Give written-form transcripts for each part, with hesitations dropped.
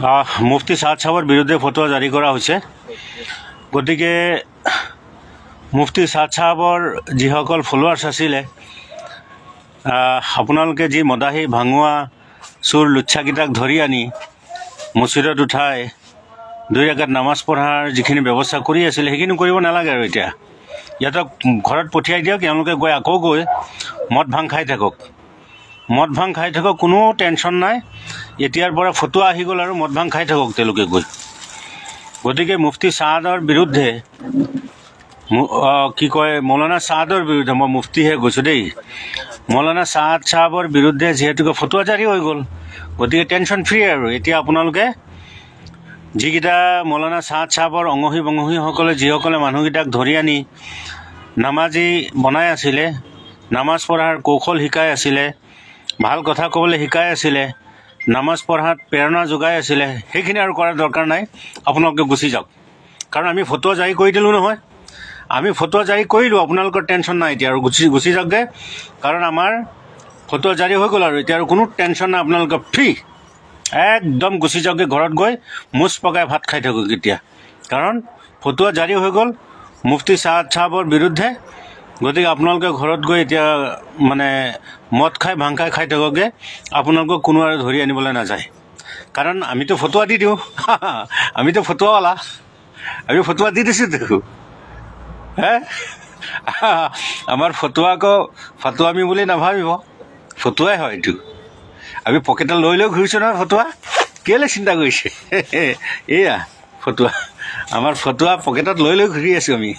মুফতি সাদ সাহেবৰ বিৰুদ্ধে ফটোৱা জাৰি কৰা হৈছে। গতিকে মুফতি সাদ সাহেবৰ যিসকল ফলোৱাৰ্ছ আছিলে, আপোনালোকে যি মদাহী ভাঙোৱা চোৰ লুচ্ছাকেইটাক ধৰি আনি মছজিদত উঠাই দুই ৰাকাত নামাজ পঢ়াৰ যিখিনি ব্যৱস্থা কৰি আছিলে সেইখিনি কৰিব নালাগে। আৰু এতিয়া ইহঁতক ঘৰত পঠিয়াই দিয়ক, তেওঁলোকে গৈ আকৌ গৈ মদ ভাং খাই থাকক, মদ ভাং খাই থাকক, কোনো টেনশ্যন নাই। এতিয়াৰ পৰা ফটোৱা আহি গ'ল আৰু মদ ভাং খাই থাকক তেওঁলোকে গৈ। গতিকে মুফতি ছাদৰ বিৰুদ্ধে মৌলানা ছাদৰ বিৰুদ্ধে, মই মুফতিহে গৈছোঁ দেই, মৌলানা ছাদ সাহেবৰ বিৰুদ্ধে যিহেতুকে ফটোৱা জাৰি হৈ গ'ল, গতিকে টেনশ্যন ফ্ৰী। আৰু এতিয়া আপোনালোকে যিকেইটা মৌলানা ছাদ সাহেবৰ অঙহী বঙহীসকলে যিসকলে মানুহকেইটাক ধৰি আনি নামাজী বনাই আছিলে, নামাজ পঢ়াৰ কৌশল শিকাই আছিলে, ভাল কথা ক'বলৈ শিকাই আছিলে, নামাজ পঢ়াত প্ৰেৰণা যোগাই আছিলে, সেইখিনি আৰু কৰাৰ দৰকাৰ নাই। আপোনালোকে গুচি যাওক, কাৰণ আমি ফটোৱা জাৰি কৰি দিলোঁ নহয়, আমি ফটোৱা জাৰি কৰিলোঁ, আপোনালোকৰ টেনশ্যন নাই এতিয়া। আৰু গুচি যাওকগৈ, কাৰণ আমাৰ ফটোৱা জাৰি হৈ গ'ল আৰু এতিয়া আৰু কোনো টেনশ্যন নাই, আপোনালোকে ফ্ৰী। একদম গুচি যাওকগৈ, ঘৰত গৈ মুচ পকাই ভাত খাই থাকক এতিয়া, কাৰণ ফটোৱা জাৰি হৈ গ'ল মুফতি ছাদ সাহেবৰ বিৰুদ্ধে। গতিকে আপোনালোকে ঘৰত গৈ এতিয়া মানে মদ খাই ভাং খাই থাকোঁগৈ, আপোনালোকক কোনো আৰু ধৰি আনিবলৈ নাযায়, কাৰণ আমিতো ফটোৱা দি দিওঁ আমিতো ফটোৱাৱালা, আমি ফটোৱা দি দিছোঁতো। আমাৰ ফটোৱা আকৌ ফটোৱামি বুলি নাভাবিব, ফটোৱাই হয় এইটো। আমি পকেটত লৈ ঘূৰিছোঁ নহয় ফটোৱা, কেলৈ চিন্তা কৰিছে এয়া ফটোৱা, আমাৰ ফটোৱা পকেটত লৈ ঘূৰি আছোঁ আমি।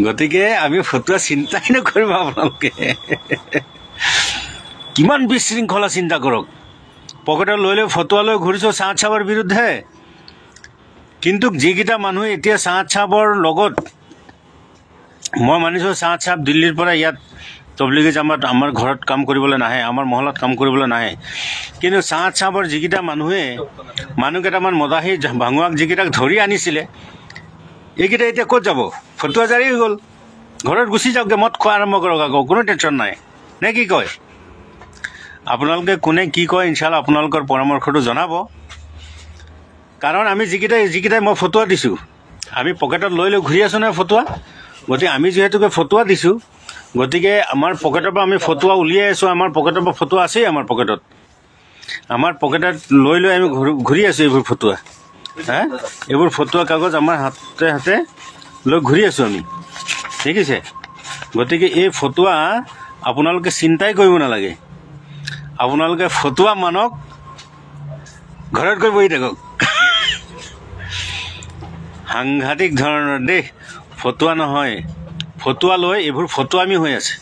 গতিকে আমি ফটোৱা চিন্তাই নকৰিব আপোনালোকে। কিমান বিশৃংখলা চিন্তা কৰক, পকেটত লৈ ফটোৱা লৈ ঘূৰিছোঁ ছাদ সাহেবৰ বিৰুদ্ধে। কিন্তু যিকেইটা মানুহে এতিয়া ছাদ সাহেবৰ লগত, মই মানিছোঁ ছাদ সাহেব দিল্লীৰ পৰা ইয়াত তবলিগী জামাত আমাৰ ঘৰত কাম কৰিবলৈ নাহে, আমাৰ মহলাত কাম কৰিবলৈ নাহে, কিন্তু ছাদ সাহেবৰ যিকেইটা মানুহকেইটামান মদাহী ভাঙোৱাক যিকেইটাক ধৰি আনিছিলে, এইকেইটা এতিয়া ক'ত যাব? ফটোৱা জাৰি হৈ গ'ল, ঘৰত গুচি যাওকগৈ, মদ খোৱা আৰম্ভ কৰক, আকৌ কোনো টেনশ্যন নাই। নে কি কয়? আপোনালোকে কোনে কি কয় ইনশাল্লাহ আপোনালোকৰ পৰামৰ্শটো জনাব। কাৰণ আমি যিকেইটাই মই ফটোৱা দিছোঁ, আমি পকেটত লৈ ঘূৰি আছোঁ নহয় ফটোৱা। গতিকে আমি যিহেতুকে ফটোৱা দিছোঁ, গতিকে আমাৰ পকেটৰ পৰা আমি ফটোৱা উলিয়াই আছোঁ, আমাৰ পকেটৰ পৰা ফটোৱা আছেই, আমাৰ পকেটত লৈ আমি ঘূৰি আছোঁ এইবোৰ ফটোৱা। এইবোৰ ফটোৱা কাগজ আমাৰ হাতে হাতে লৈ ঘূৰি আছোঁ আমি, দেখিছে? গতিকে এই ফটোৱা আপোনালোকে চিন্তাই কৰিব নালাগে, আপোনালোকে ফটোৱা মানক, ঘৰত গৈ বহি থাকক। সাংঘাতিক ধৰণৰ দেই, ফটোৱা নহয়, ফটোৱা লৈ এইবোৰ ফটোৱামি হৈ আছে,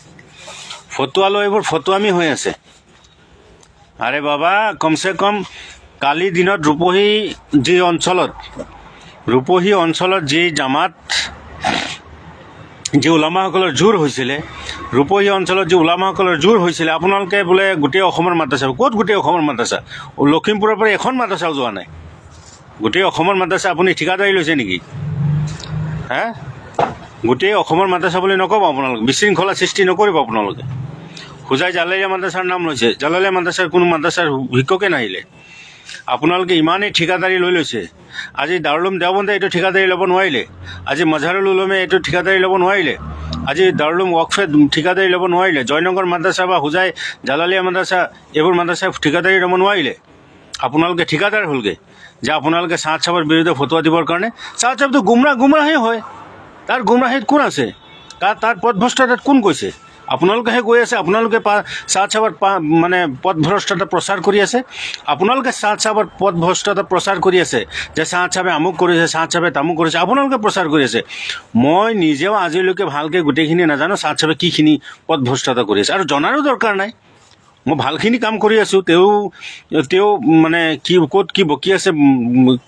ফটোৱামি হৈ আছে। আৰে বাবা, কমচে কম কালি দিনত ৰূপহী অঞ্চলত যি জামাত, যি ওলামাসকলৰ জোৰ হৈছিলে, ৰূপহী অঞ্চলত যি ওলামাসকলৰ জোৰ হৈছিলে, আপোনালোকে বোলে গোটেই অসমৰ মাদ্ৰাছা, ক'ত গোটেই অসমৰ মাদ্ৰাছা? লখিমপুৰৰ পৰা এখন মাদ্ৰাছাও যোৱা নাই। গোটেই অসমৰ মাদ্ৰাছা আপুনি ঠিকাদাৰী লৈছে নেকি? গোটেই অসমৰ মাদ্ৰাছা বুলি নক'ব, আপোনালোকে বিশৃংখলা সৃষ্টি নকৰিব। আপোনালোকে হোজাই জালালিয়া মাদ্ৰাছাৰ নাম লৈছে, জালালিয়া মাদ্ৰাছাৰ কোনো মাদ্ৰাছাৰ শিক্ষকে নাহিলে। আপোনালোকে ইমানেই ঠিকাদাৰী লৈ লৈছে। আজি দাৰুল দেওবন্দে এইটো ঠিকাদাৰী ল'ব নোৱাৰিলে, আজি মজহাৰুল উলুমে এইটো ঠিকাদাৰী ল'ব নোৱাৰিলে, আজি দাৰুল ৱকফে ঠিকাদাৰী ল'ব নোৱাৰিলে, জয়নগৰ মাদ্ৰাছা বা হোজাই জালালিয়া মাদ্ৰাছা এইবোৰ মাদ্ৰাছাই ঠিকাদাৰী ল'ব নোৱাৰিলে। আপোনালোকে ঠিকাদাৰ হ'লগৈ যে আপোনালোকে ছাদ সাহেবৰ বিৰুদ্ধে ফটোৱা দিবৰ কাৰণে। ছাদ সাহেবটো গুমৰাহেই হয়, তাৰ গুমৰাহীত কোন আছে? তাৰ পথভ্ৰষ্টতাত কোন কৈছে? আপোনালোকেহে গৈ আছে, আপোনালোকে ছাদ সাহেবৰ মানে পথভ্ৰষ্টতা প্ৰচাৰ কৰি আছে। আপোনালোকে ছাদ সাহেবৰ পথভ্ৰষ্টতা প্ৰচাৰ কৰি আছে যে ছাদ সাহেবে আমুক কৰিছে, ছাদ সাহেবে তামুক কৰিছে, আপোনালোকে প্ৰচাৰ কৰি আছে। মই নিজেও আজিলৈকে ভালকৈ গোটেইখিনি নাজানো ছাদ সাহেবে কিখিনি পথভ্ৰষ্টতা কৰি আছে, আৰু জনাৰো দৰকাৰ নাই। মই ভালখিনি কাম কৰি আছোঁ, তেওঁ মানে ক'ত কি বকি আছে,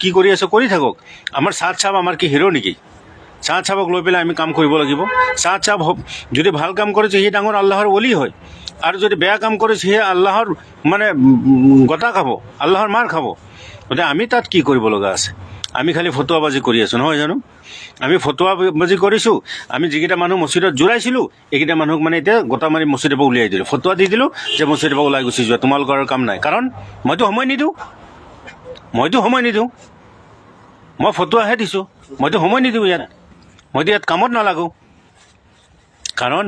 কি কৰি আছে, কৰি থাকক। আমাৰ ছাদ সাহেব আমাৰ কি হিৰ' নেকি? ছাদ সাহেবক লৈ পেলাই আমি কাম কৰিব লাগিব। ছাদ সাহেব যদি ভাল কাম কৰিছে সি ডাঙৰ আল্লাহৰ অলি হয়, আৰু যদি বেয়া কাম কৰিছে সি আল্লাহৰ মানে গতা খাব, আল্লাহৰ মাৰ খাব। গতিকে আমি তাত কি কৰিব লগা আছে? আমি খালি ফটোৱাবাজি কৰি আছোঁ নহয় জানো? আমি ফটোৱাবাজি কৰিছোঁ। আমি যিকেইটা মানুহ মছজিদত জোৰাইছিলোঁ, এইকেইটা মানুহক মানে এতিয়া গোটা মাৰি মছজিদৰ পৰা উলিয়াই দিলোঁ, ফটোৱা দি দিলোঁ যে মছজিদৰ পৰা ওলাই গুচি যোৱা, তোমালোকৰ কাম নাই। কাৰণ মইতো সময় নিদিওঁ, মইতো সময় নিদিওঁ, মই ফটোৱাহে দিছোঁ, মইতো সময় নিদিওঁ ইয়াত, মইতো ইয়াত কামত নালাগোঁ। কাৰণ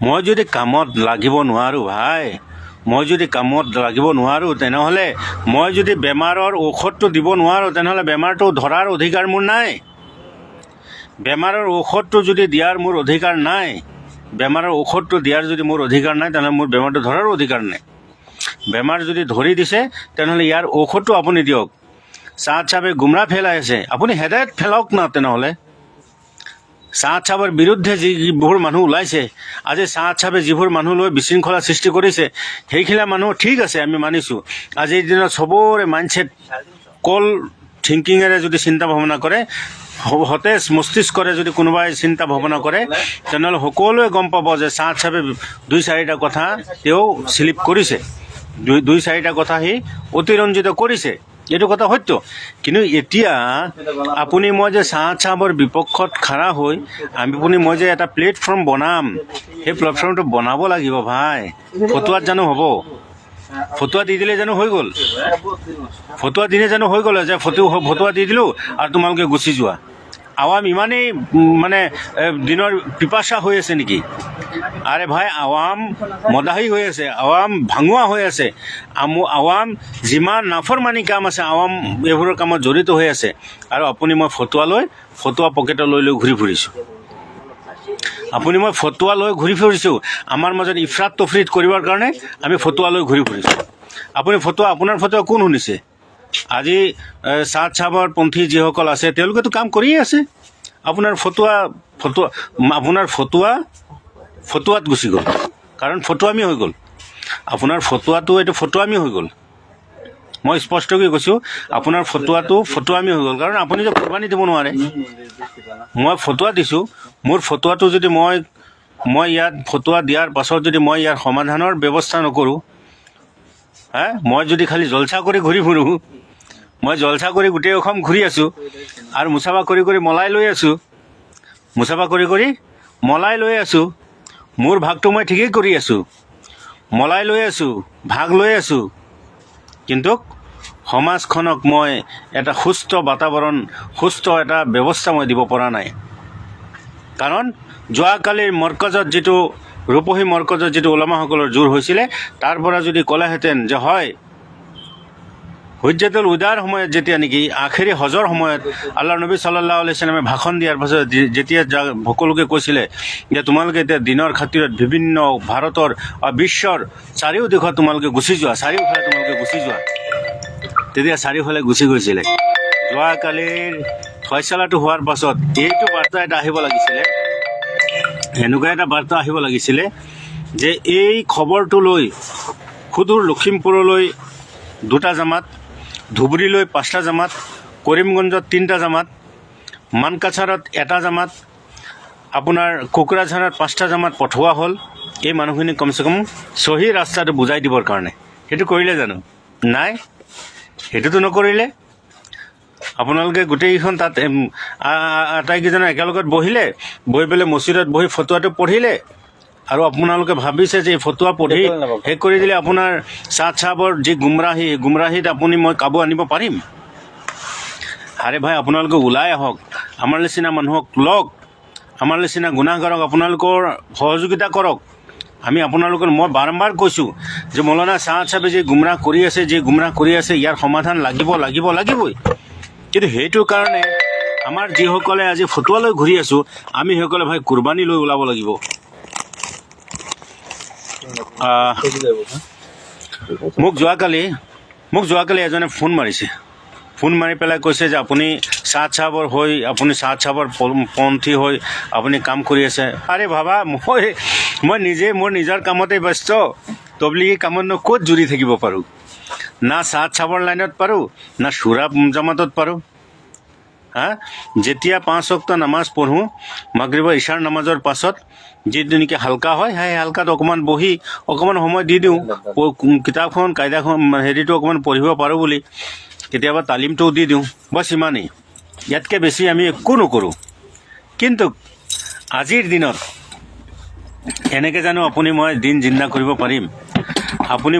মই যদি কামত লাগিব নোৱাৰোঁ ভাই, মই যদি কামত লাগিব নোৱাৰোঁ, তেনেহ'লে মই যদি বেমাৰৰ ঔষধটো দিব নোৱাৰোঁ, তেনেহ'লে বেমাৰটো ধৰাৰ অধিকাৰ মোৰ নাই। বেমাৰৰ ঔষধটো যদি দিয়াৰ মোৰ অধিকাৰ নাই, বেমাৰৰ ঔষধটো দিয়াৰ যদি মোৰ অধিকাৰ নাই, তেনেহ'লে মোৰ বেমাৰটো ধৰাৰো অধিকাৰ নাই। বেমাৰ যদি ধৰি দিছে, তেনেহ'লে ইয়াৰ ঔষধটো আপুনি দিয়ক। চাহাদ চাহাবে গুমৰাহ ফেলাই আছে, আপুনি হেদায়ত ফেলাওক না। তেনেহ'লে চাহাদ চাহাবৰ বিৰুদ্ধে যিবোৰ মানুহ ওলাইছে, আজি চাহাদ চাহাবে যিবোৰ মানুহ লৈ বিশৃংখলা সৃষ্টি কৰিছে, সেইখিনি মানুহ ঠিক আছে, আমি মানিছোঁ। আজিৰ দিনত চবৰে মাইণ্ডছেট কল থিংকিঙেৰে যদি চিন্তা ভাৱনা কৰে, সতেজ মস্তিষ্কৰে যদি কোনোবাই চিন্তা ভাৱনা কৰে, তেনেহ'লে সকলোৱে গম পাব যে চাহাদ চাহাবে 2-4টা কথা তেওঁ স্লিপ কৰিছে, 2-4টা কথা সি অতিৰঞ্জিত কৰিছে, এইটো কথা সত্য। কিন্তু এতিয়া আপুনি মই যে চাহাদ চাহাবৰ বিপক্ষত খাৰা হৈ আপুনি মই যে এটা প্লেটফৰ্ম বনাম, সেই প্লেটফৰ্মটো বনাব লাগিব ভাই। ফটোৱাত জানো হ'ব? ফটোৱা দি দিলে জানো হৈ গ'ল? ফটোৱা দিলে জানো হৈ গ'ল যে ফটোৱা দি দিলোঁ আৰু তোমালোকে গুচি যোৱা? আৱাম ইমানেই মানে দিনৰ পিপাচা হৈ আছে নেকি? আৰে ভাই, আৱাম মদাহী হৈ আছে, আৱাম ভাঙুৱা হৈ আছে, আৱাম যিমান নাফৰমানি কাম আছে, আৱাম এইবোৰৰ কামত জড়িত হৈ আছে। আৰু আপুনি মই ফটোৱা পকেটত লৈ ঘূৰি ফুৰিছোঁ। আপুনি মই ফটোৱা লৈ ঘূৰি ফুৰিছোঁ, আমাৰ মাজত ইফৰাত তফৰিত কৰিবৰ কাৰণে আমি ফটোৱা লৈ ঘূৰি ফুৰিছোঁ। আপোনাৰ ফটোৱা কোন শুনিছে? আজি চাহাদ চাহাবৰ পন্থী যিসকল আছে, তেওঁলোকেতো কাম কৰিয়ে আছে। আপোনাৰ ফটোৱাত গুচি গ'ল, কাৰণ ফটোৱামি হৈ গ'ল। আপোনাৰ ফটোৱাটো এইটো ফটোৱামি হৈ গ'ল। মই স্পষ্টকৈ কৈছোঁ, আপোনাৰ ফটোৱামি হৈ গ'ল, কাৰণ আপুনি যে কুৰবানী দিব নোৱাৰে। মই ফটোৱা দিছোঁ, মোৰ ফটোৱাটো যদি মই ইয়াত ফটোৱা দিয়াৰ পাছত যদি মই ইয়াৰ সমাধানৰ ব্যৱস্থা নকৰোঁ, মই যদি খালি জলচা কৰি ঘূৰি ফুৰোঁ, মই জলচা কৰি গোটেই অসম ঘূৰি আছোঁ আৰু মুচাফা কৰি মলাই লৈ আছোঁ, মোৰ ভাগটো মই ঠিকেই কৰি আছোঁ, মলাই লৈ আছোঁ, ভাগ লৈ আছোঁ, কিন্তু সমাজখনক মই এটা সুস্থ বাতাবৰণ, সুস্থ এটা ব্যৱস্থা মই দিব পৰা নাই। কাৰণ যোৱাকালিৰ মৰকজত যিটো ৰূপহী মৰকজত যিটো ওলামাসকলৰ জোৰ হৈছিলে, তাৰ পৰা যদি ক'লেহেঁতেন যে হয়, হুজ্জাতুল উদাৰ সময়ত যেতিয়া নেকি আখেৰী হজৰ সময়ত আল্লাহ নবী সাল্লাল্লাহু আলাইহি সাল্লামে ভাষণ দিয়াৰ পাছত যেতিয়া সকলোকে কৈছিলে যে তোমালোকে এতিয়া দিনৰ খাতিৰত বিভিন্ন ভাৰতৰ বিশ্বৰ চাৰিওদিশত তোমালোকে গুচি যোৱা, তেতিয়া চাৰিওফালে গুচি গৈছিলে। যোৱাকালিৰ ফয়চালাটো হোৱাৰ পাছত এইটো বাৰ্তা এটা আহিব লাগিছিলে, এনেকুৱা এটা বাৰ্তা আহিব লাগিছিলে যে এই খবৰটো লৈ সুদূৰ লখিমপুৰলৈ 2টা জামাত, ধুবুৰীলৈ 5টা জামাত, কৰিমগঞ্জত 3টা জামাত, মানকাছাৰত 1টা জামাত, আপোনাৰ কোকৰাঝাৰত 5টা জামাত পঠোৱা হ'ল, এই মানুহখিনি কমচে কম চহী ৰাস্তাটো বুজাই দিবৰ কাৰণে। সেইটো কৰিলে জানো? নাই, সেইটোতো নকৰিলে। আপোনালোকে গোটেইকেইখন তাত আটাইকেইজনে একেলগত বহি পেলাই মছজিদত বহি ফটোৱাটো পঢ়িলে, আৰু আপোনালোকে ভাবিছে যে এই ফটোৱা পঢ়ি শেষ কৰি দিলে আপোনাৰ চাহাদ চাহাবৰ যি গুমৰাহীত মই কাবু আনিব পাৰিম? আৰে ভাই, আপোনালোকে ওলাই আহক, আমাৰ নিচিনা মানুহক লওক, আমাৰ নিচিনা গুনাহগাৰক আপোনালোকৰ সহযোগিতা কৰক। মই বাৰম্বাৰ কৈছোঁ যে মৌলানা চাহাদ চাহাবে যি গুমৰাহ কৰি আছে, ইয়াৰ সমাধান লাগিবই। কিন্তু সেইটোৰ কাৰণে আমাৰ যিসকলে আজি ফটোৱা লৈ ঘূৰি আছোঁ, আমি সেইসকলে ভাই কুৰবানী লৈ ওলাব লাগিব। মোক যোৱাকালি এজনে ফোন মাৰি পেলাই কৈছে যে আপুনি চাহাদ চাহাবৰ পন্থী হৈ আপুনি কাম কৰি আছে। আৰে বাবা, মই নিজে মোৰ নিজৰ কামতে ব্যস্ত, তবলিগী কামতনো ক'ত জুৰি থাকিব পাৰোঁ? না চাহাদ চাহাবৰ লাইনত পাৰোঁ, না সুৰা জামাতত পাৰোঁ। যেতিয়া 5 ওয়াক্ত নামাজ পঢ়োঁ, মাগৰিবৰ ইশাৰ নামাজৰ পাছত যিটো নেকি হালকা হয়, সেই হালকাত অকণমান সময় দি দিওঁ, কিতাপখন কায়দাখন হেৰিটো অকণমান পঢ়িব পাৰোঁ বুলি কেতিয়াবা তালিমটোও দি দিওঁ, বছ ইমানেই। ইয়াতকৈ বেছি আমি একো নকৰোঁ। কিন্তু আজিৰ দিনত এনেকৈ জানো আপুনি মই দিন জিন্দা কৰিব পাৰিম?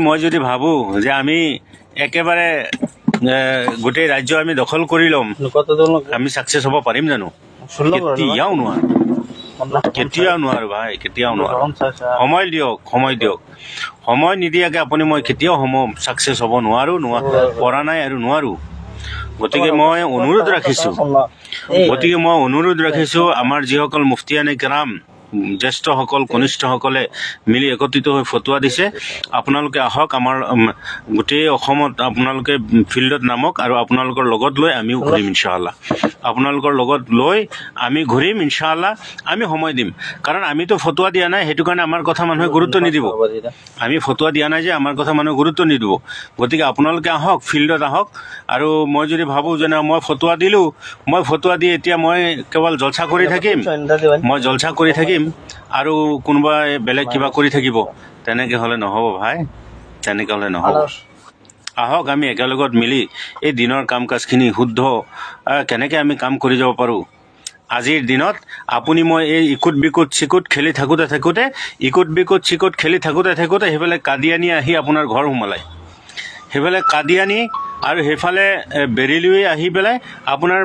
মই যদি ভাবোঁ যে আমি একেবাৰে গোটেই ৰাজ্য আমি দখল কৰি ল'ম, আমি ছাকচেছ হ'ব পাৰিম জানো? কেতিয়াও নোৱাৰো, কেতিয়াও নোৱাৰো ভাই, কেতিয়াও নোৱাৰো। সময় দিয়ক, সময় দিয়ক। সময় নিদিয়াকে আপুনি মই কেতিয়াও ছাকচেছ হ'ব নোৱাৰো, পৰা নাই আৰু নোৱাৰো। গতিকে মই অনুৰোধ ৰাখিছোঁ আমাৰ যিসকল মুফতিয়ানে কেৰাম, জ্যেষ্ঠসকল, কনিষ্ঠসকলে মিলি একত্ৰিত হৈ ফটোৱা দিছে, আপোনালোকে আহক, আমাৰ গোটেই অসমত আপোনালোকে ফিল্ডত নামক আৰু আপোনালোকৰ লগত লৈ আমিও ঘূৰিম ইনশাআল্লাহ। আপোনালোকৰ লগত লৈ আমি ঘূৰিম ইনশাআল্লাহ। আমি সময় দিম, কাৰণ আমিতো ফটোৱা দিয়া নাই, সেইটো কাৰণে আমাৰ কথা মানুহে গুৰুত্ব নিদিব। আমি ফটোৱা দিয়া নাই যে আমাৰ কথা মানুহে গুৰুত্ব নিদিব। গতিকে আপোনালোকে আহক, ফিল্ডত আহক। আৰু মই যদি ভাবোঁ যে মই ফটোৱা দিলোঁ, মই ফটোৱা দি এতিয়া মই কেৱল জলচা কৰি থাকিম, মই জলচা কৰি থাকিম আৰু কোনোবাই বেলেগ কিবা কৰি থাকিব, তেনেকৈ হ'লে নহ'ব ভাই, তেনেকৈ হ'লে নহ'ব। আহক, আমি একেলগত মিলি এই দিনৰ কাম কাজখিনি শুদ্ধ কেনেকৈ আমি কাম কৰি যাব পাৰোঁ। আজিৰ দিনত আপুনি মই এই ইকুট বিকুট চিকুট খেলি থাকোঁতে সেইফালে কাদিয়ানী আহি আপোনাৰ ঘৰ সোমালাই, সেইফালে কাদিয়ানী আৰু সেইফালে বেৰেলী আহি পেলাই আপোনাৰ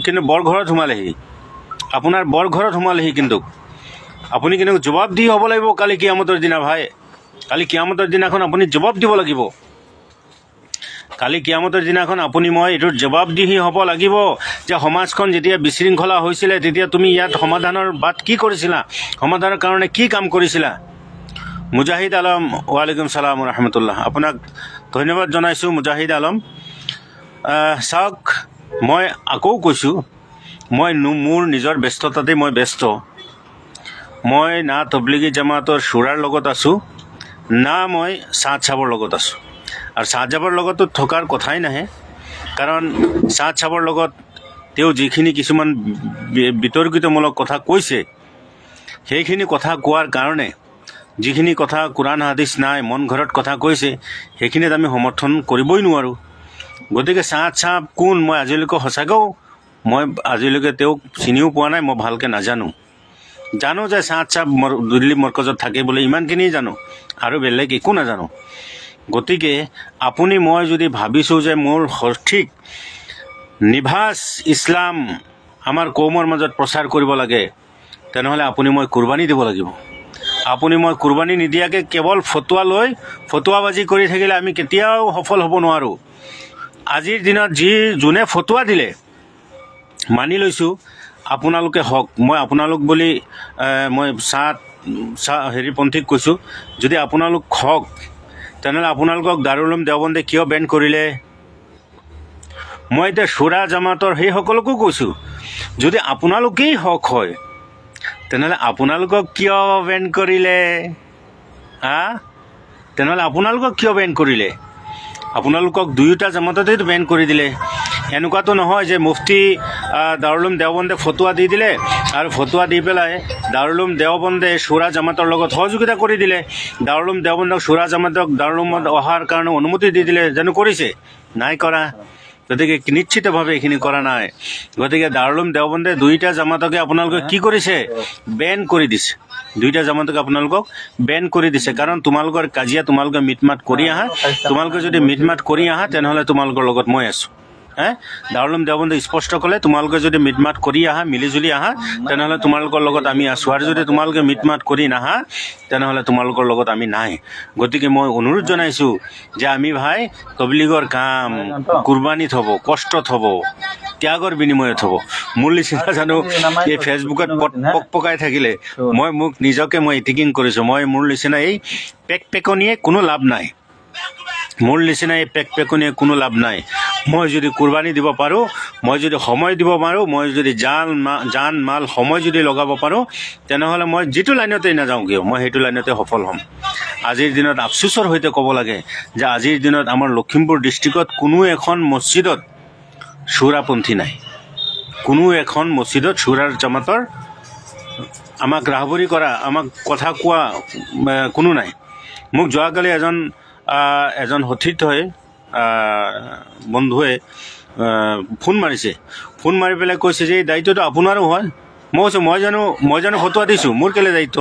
কিন্তু বৰঘৰত সোমালেহি, কিন্তু আপুনি কিন্তু জবাব দি হ'ব লাগিব কালি কিয়ামতৰ দিনা ভাই। কালি কিয়ামতৰ দিনাখন আপুনি জবাব দিব লাগিব। কালি কিয়ামতৰ দিনাখন আপুনি মই এইটোৰ জবাবদিহি হ'ব লাগিব যে সমাজখন যেতিয়া বিশৃংখলা হৈছিলে তেতিয়া তুমি ইয়াত সমাধানৰ বাট কি কৰিছিলা, সমাধানৰ কাৰণে কি কাম কৰিছিলা। মুজাহিদ আলম, ৱালাইকুম ছালাম ৰহমতুল্লাহ, আপোনাক ধন্যবাদ জনাইছোঁ মুজাহিদ আলম। চাওক, মই আকৌ কৈছোঁ, মই মোৰ নিজৰ ব্যস্ততাতে মই ব্যস্ত। মই না তবলিগী জামাতৰ শুৰাৰ লগত আছোঁ, না মই ছাদ চাবৰ লগত আছোঁ। আৰু ছাদ চাবৰ লগতো থকাৰ কথাই নাহে, কাৰণ ছাদ চাবৰ লগত তেওঁ যিখিনি কিছুমান বিতৰ্কিতমূলক কথা কৈছে, সেইখিনি কথা কোৱাৰ কাৰণে যিখিনি কথা কোৰাণ হাদিছ নাই, মন ঘৰত কথা কৈছে, সেইখিনিত আমি সমৰ্থন কৰিবই নোৱাৰোঁ। গতিকে ছাদ চাব কোন, মই আজিলৈকে সঁচাকৈও আজিলৈকে তেওঁক চিনিও পোৱা নাই, মই ভালকৈ নাজানো। জানো যে ছাদ চাব দিল্লী মৰকজত থাকে বুলি, ইমানখিনি জানো, আৰু বেলেগ একো নাজানো। গতিকে আপুনি মই যদি ভাবিছোঁ যে মোৰ সঠিক নিভাজ ইছলাম আমাৰ কৌমৰ মাজত প্ৰচাৰ কৰিব লাগে, তেনেহ'লে আপুনি মই কুৰবানী দিব লাগিব। আপুনি মই কুৰবানী নিদিয়াকৈ কেৱল ফটোৱা লৈ ফটোৱাবাজি কৰি থাকিলে আমি কেতিয়াও সফল হ'ব নোৱাৰোঁ। আজিৰ দিনত যোনে ফটোৱা দিলে, মানি লৈছোঁ আপোনালোকে হওক, মই আপোনালোক বুলি মই হেৰিপন্থীক কৈছোঁ, যদি আপোনালোক হওক তেনেহ'লে আপোনালোকক দাৰুল উলুম দেওবন্দে কিয় বেন কৰিলে? মই এতিয়া শুৰা জামাতৰ সেইসকলকো কৈছোঁ, যদি আপোনালোকেই হক হয় তেনেহ'লে আপোনালোকক কিয় বেন কৰিলে? তেনেহ'লে আপোনালোকক কিয় বেন কৰিলে? আপোনালোকক দুয়োটা জামাততেই বেন কৰি দিলে। এনেকুৱাতো নহয় যে মুফতি দাৰুল উলুম দেওবন্দে ফটোৱা দি দিলে আৰু ফটোৱা দি পেলাই দাৰুল উলুম দেওবন্দে শুৰা জামাতৰ লগত সহযোগিতা কৰি দিলে, দাৰুল উলুম দেওবন্দক শুৰা জামাতক দাৰুল উলুমত অহাৰ কাৰণে অনুমতি দি দিলে, জানো কৰিছে? নাই কৰা। গতিকে নিশ্চিতভাৱে এইখিনি কৰা নাই। গতিকে দাৰুল উলুম দেওবন্দে দুইটা জামাতকে আপোনালোকে কি কৰিছে? বেন কৰি দিছে। দুইটা জামাতকে আপোনালোকক বেন কৰি দিছে, কাৰণ তোমালোকৰ কাজিয়া তোমালোকে মিটমাট কৰি আহা। তোমালোকে যদি মিটমাট কৰি আহা তেনেহ'লে তোমালোকৰ লগত মই আছোঁ। দাৰুল উলুম দেওবন্দে স্পষ্ট ক'লে, তোমালোকে যদি মিটমাট কৰি আহা, মিলিজুলি আহা, তেনেহ'লে তোমালোকৰ লগত আমি আছোঁ, আৰু যদি তোমালোকে মিটমাট কৰি নাহা তেনেহ'লে তোমালোকৰ লগত আমি নাই। গতিকে মই অনুৰোধ জনাইছোঁ যে আমি ভাই তবলিগৰ কাম কুৰবানীত হ'ব, কষ্টত হ'ব, ত্যাগৰ বিনিময়ত হ'ব। মোৰ নিচিনা জানো এই ফেচবুকত পকাই থাকিলে মোক নিজকে মই ইটিকিং কৰিছোঁ, মোৰ নিচিনা এই পেকনিয়ে কোনো লাভ নাই। মোৰ নিচিনা এই পেকনিয়ে কোনো লাভ নাই। মই যদি কুৰবানী দিব পাৰোঁ, মই যদি সময় দিব পাৰোঁ, মই যদি জান মাল সময় যদি লগাব পাৰোঁ, তেনেহ'লে মই যিটো লাইনতেই নাযাওঁ কিয় মই সেইটো লাইনতে সফল হ'ম। আজিৰ দিনত আফচোচৰ সৈতে ক'ব লাগে যে আজিৰ দিনত আমাৰ লখিমপুৰ ডিষ্ট্ৰিক্টত কোনো এখন মছজিদত শুৰাপন্থী নাই, কোনো এখন মছজিদত শুৰাৰ জামাতৰ আমাক ৰাহবৰী কৰা, আমাক কথা কোৱা কোনো নাই। মোক যোৱাকালি এজন সতীৰ্থ হৈ বন্ধুৱে ফোন মাৰিছে, ফোন মাৰি পেলাই কৈছে যে এই দায়িত্বটো আপোনাৰো হয়। মই কৈছোঁ মই জানো ফটোৱা দিছোঁ, মোৰ কেলৈ দায়িত্ব?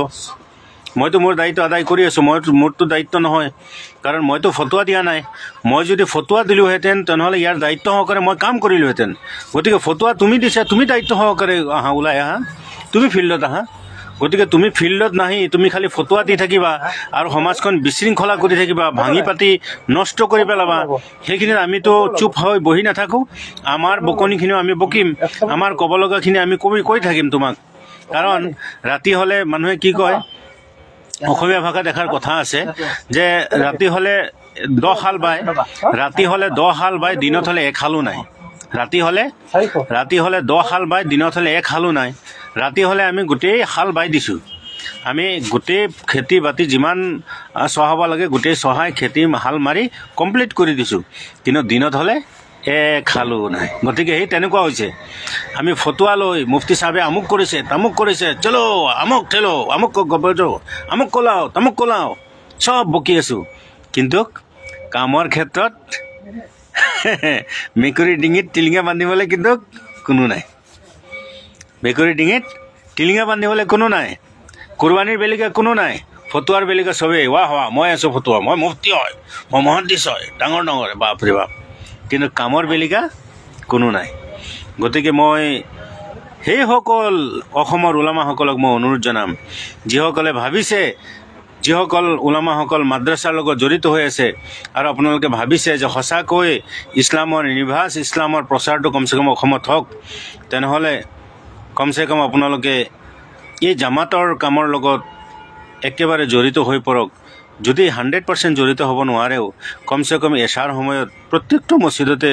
মইতো মোৰ দায়িত্ব আদায় কৰি আছোঁ, মোৰতো দায়িত্ব নহয়, কাৰণ মইতো ফটোৱা দিয়া নাই। মই যদি ফটোৱা দিলোঁহেঁতেন তেনেহ'লে ইয়াৰ দায়িত্ব সহকাৰে মই কাম কৰিলোঁহেঁতেন। গতিকে ফটোৱা তুমি দিছা, তুমি দায়িত্ব সহকাৰে আহা, ওলাই আহা, তুমি ফিল্ডত আহা। গতিকে তুমি ফিল্ডত নাহি তুমি খালি ফটোৱা দি থাকিবা আৰু সমাজখন বিশৃংখলা কৰি থাকিবা, ভাঙি পাতি নষ্ট কৰি পেলাবা। সেইখিনিত আমিতো চুপ হৈ বহি নাথাকোঁ। আমাৰ বকনিখিনিও আমি বকিম, আমাৰ ক'ব লগাখিনি আমি কৈ থাকিম তোমাক। কাৰণ ৰাতি হ'লে মানুহে কি কয়, অসমীয়া ভাষাত এষাৰ কথা আছে যে ৰাতি হ'লে 10 হাল বায়, ৰাতি হ'লে 10 হাল বায়, দিনত হ'লে 1 হালো নাই। ৰাতি হ'লে 10 হাল বায়, দিনত হ'লে 1 হালো নাই। ৰাতি হ'লে আমি গোটেই হাল বাই দিছোঁ, আমি গোটেই খেতি বাতি যিমান চহাব লাগে গোটেই চহাই খেতি হাল মাৰি কমপ্লিট কৰি দিছোঁ, কিন্তু দিনত হ'লে 1 হালো নাই। গতিকে সেই তেনেকুৱা হৈছে। আমি ফটোৱা লৈ মুফতি চাহাবে আমুক কৰিছে তামুক কৰিছে, চলো আমুক ঠেলো, আমুক আমুক কলাও তামুক কলাও, চব বকি আছোঁ, কিন্তু কামৰ ক্ষেত্ৰত মেকুৰী ডিঙিত টিলিঙা বান্ধিবলৈ কিন্তু কোনো নাই। মেকুৰী ডিঙিত টিলিঙা বান্ধিবলৈ কোনো নাই, কুৰবানীৰ বেলিকা কোনো নাই, ফটোৱাৰ বেলিকা চবেই ৱাহ ৱাহ মই আছোঁ ফটোৱা, মই মুফতি হয়, মই মহাদিছ হয়, ডাঙৰ বাপৰে বাপ, কিন্তু কামৰ বেলিকা কোনো নাই। গতিকে মই সেইসকল অসমৰ ওলামাসকলক মই অনুৰোধ জনাম, যিসকলে ভাবিছে, যিসকল ওলামাসকল মাদ্ৰাছাৰ লগত জড়িত হৈ আছে আৰু আপোনালোকে ভাবিছে যে সঁচাকৈ ইছলামৰ নিভাজ, ইছলামৰ প্ৰচাৰটো কমচে কম অসমত হওক, তেনেহ'লে কমচে কম আপোনালোকে এই জামাতৰ কামৰ লগত একেবাৰে জড়িত হৈ পৰক। যদি 100% জড়িত হ'ব নোৱাৰেও, কমচে কম এছাৰ সময়ত প্ৰত্যেকটো মছজিদতে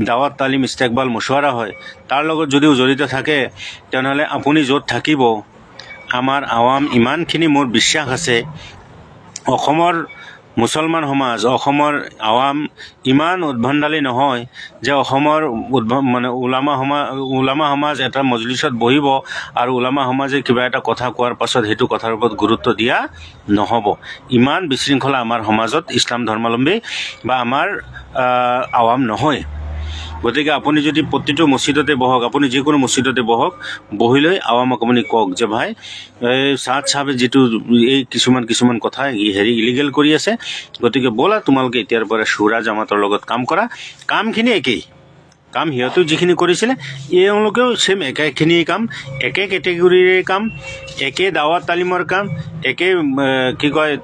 দাৱাত তালিম ইস্তেকবাল মুছৱাৰা হয়, তাৰ লগত যদিও জড়িত থাকে তেনেহ'লে আপুনি য'ত থাকিব, আমাৰ আৱাম ইমানখিনি মোৰ বিশ্বাস আছে, অসমৰ মুছলমান সমাজ, অসমৰ আৱাম ইমান উদ্ভণ্ডালী নহয় যে অসমৰ ওলামা সমাজ এটা মজলিছত বহিব আৰু ওলামা সমাজে কিবা এটা কথা কোৱাৰ পাছত সেইটো কথাৰ ওপৰত গুৰুত্ব দিয়া নহ'ব। ইমান বিশৃংখলা আমাৰ সমাজত ইছলাম ধৰ্মাৱলম্বী বা আমাৰ আৱাম নহয়। গতিকে আপুনি যদি প্ৰতিটো মছজিদতে বহক, আপুনি যিকোনো মছজিদতে বহক, বহি লৈ আৱামক আপুনি কওক যে ভাই এই ছাদ চাহাবে যিটো এই কিছুমান কথা ইলিগেল কৰি আছে, গতিকে ব'লা তোমালোকে এতিয়াৰ পৰা শুৰা জামাতৰ লগত কাম কৰা। কামখিনি একেই, কাম সিহঁতেও যিখিনি কৰিছিলে এওঁলোকেও ছেম একেখিনি কাম, একে কেটেগৰীৰে কাম, একে দাৱাত তালিমৰ কাম, একে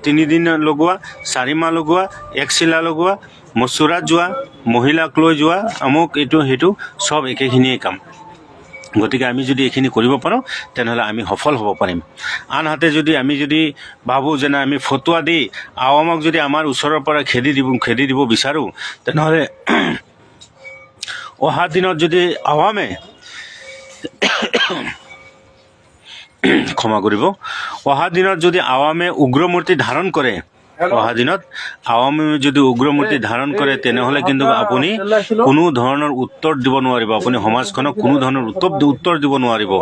3 দিন লগোৱা, 4 মাহ লগোৱা, 1 চিলা লগোৱা, মছুৰাত যোৱা, মহিলাক লৈ যোৱা, আমুক এইটো সেইটো চব একেখিনিয়ে কাম। গতিকে আমি যদি এইখিনি কৰিব পাৰোঁ তেনেহ'লে আমি সফল হ'ব পাৰিম। আনহাতে আমি যদি ভাবোঁ যে আমি ফটোৱা দি আৱামক যদি আমাৰ ওচৰৰ পৰা খেদি দিব বিচাৰোঁ, তেনেহ'লে অহা দিনত যদি আৱামে ক্ষমা কৰিব, অহা দিনত যদি আৱামে উগ্ৰমূৰ্তি ধাৰণ কৰে, অহা দিনত আৱামে যদি উগ্ৰমূৰ্তি ধাৰণ কৰে, তেনেহ'লে কিন্তু আপুনি কোনো ধৰণৰ উত্তৰ দিব নোৱাৰিব, আপুনি সমাজখনক কোনো ধৰণৰ উত্তৰ দিব নোৱাৰিব।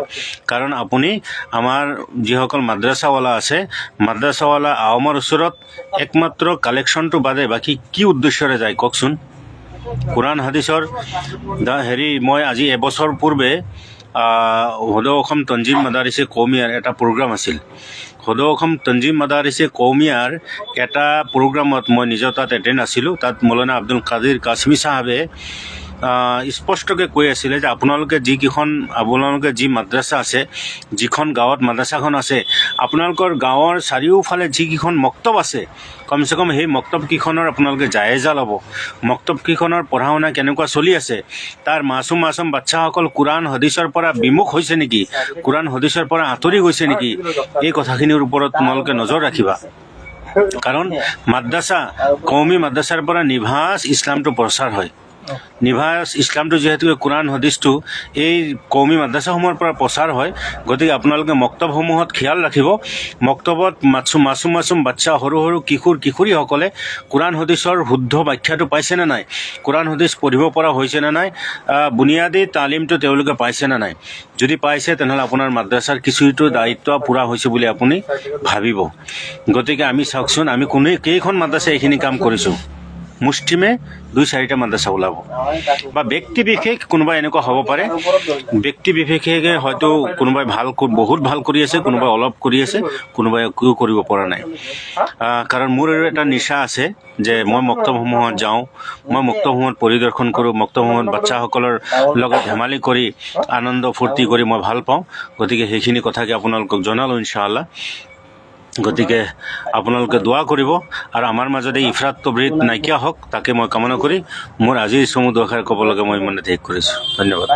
কাৰণ আপুনি আমাৰ যিসকল মাদ্ৰাছাৱালা আছে, মাদ্ৰাছাৱালা আৱামৰ ওচৰত একমাত্ৰ কালেকশ্যনটো বাদে বাকী কি উদ্দেশ্যৰে যায় কওকচোন? কোৰআন হাদিছৰ মই আজি এবছৰ পূৰ্বে সদৌ অসম তঞ্জিম মাদাৰিছে কৌমিয়াৰ এটা প্ৰগ্ৰাম আছিল। সদৌ অসম তঞ্জিম মাদাৰিছে কৌমিয়াৰ এটা প্ৰগ্ৰামত মই নিজৰ তাত এটেণ্ড আছিলোঁ। তাত মৌলানা আব্দুল কাদিৰ কাশ্মী চাহাবে স্পষ্টকৈ কৈ আছিলে যে আপোনালোকে যি মাদ্ৰাছা আছে, যিখন গাঁৱত মাদ্ৰাছাখন আছে, আপোনালোকৰ গাঁৱৰ চাৰিওফালে যিকেইখন মক্তব আছে, কমচে কম সেই মক্তবকেইখনৰ আপোনালোকে জায়েজা ল'ব। মক্তবকেইখনৰ পঢ়া শুনা কেনেকুৱা চলি আছে, তাৰ মাছুম বাচ্চাসকল কোৰআন হাদিছৰ পৰা বিমুখ হৈছে নেকি, কোৰআন হাদিছৰ পৰা আঁতৰি গৈছে নেকি, এই কথাখিনিৰ ওপৰত তোমালোকে নজৰ ৰাখিবা। কাৰণ কৌমি মাদ্ৰাছাৰ পৰা নিভাজ ইছলামটো প্ৰচাৰ হয়। নিভাজ ইছলামটো যিহেতু কোৰআন হাদিছটো এই কৌমি মাদ্ৰাছাসমূহৰ পৰা প্ৰচাৰ হয়, গতিকে আপোনালোকে মক্তবসমূহত খেয়াল ৰাখিব। মক্তবত মাছুম বাচ্চা, সৰু কিশোৰীসকলে কোৰআন হাদিছৰ শুদ্ধ ব্যাখ্যাটো পাইছেনে নাই, কোৰআন হাদিছ পঢ়িব পৰা হৈছেনে নাই, বুনিয়াদী তালিমটো তেওঁলোকে পাইছেনে নাই। যদি পাইছে তেনেহ'লে আপোনাৰ মাদ্ৰাছাৰ কিছুটো দায়িত্ব পূৰা হৈছে বুলি আপুনি ভাবিব। গতিকে আমি চাওকচোন, আমি কেইখন মাদ্ৰাছাই এইখিনি কাম কৰিছোঁ। মুষ্টিমে 2-4টা মাদ্ৰাছা ওলাব বা ব্যক্তি বিশেষ কোনোবা এনেকুৱা হ'ব পাৰে ব্যক্তি বিশেষে হয়তো কোনোবাই বহুত ভাল কৰি আছে কোনোবাই অলপ কৰি আছে কোনোবাই একো কৰিব পৰা নাই কাৰণ মোৰ এটা নিচা আছে যে মই মক্তবসমূহত যাওঁ মই মক্তবসমূহত পৰিদৰ্শন কৰোঁ মক্তবসমূহত বাচ্চাসকলৰ লগত ধেমালি কৰি আনন্দ ফূৰ্তি কৰি মই ভাল পাওঁ গতিকে সেইখিনি কথাকে আপোনালোকক জনালোঁ ইনশাআল্লাহ গতিকে আপোনালোকে দোৱা কৰিব আৰু আমাৰ মাজতে ইফৰাত তবৰিত নাইকিয়া হওক তাকে মই কামনা কৰি মোৰ আজিৰ চমু দুআষাৰ ক'ব লগা মই ইমানে শেষ কৰিছোঁ ধন্যবাদ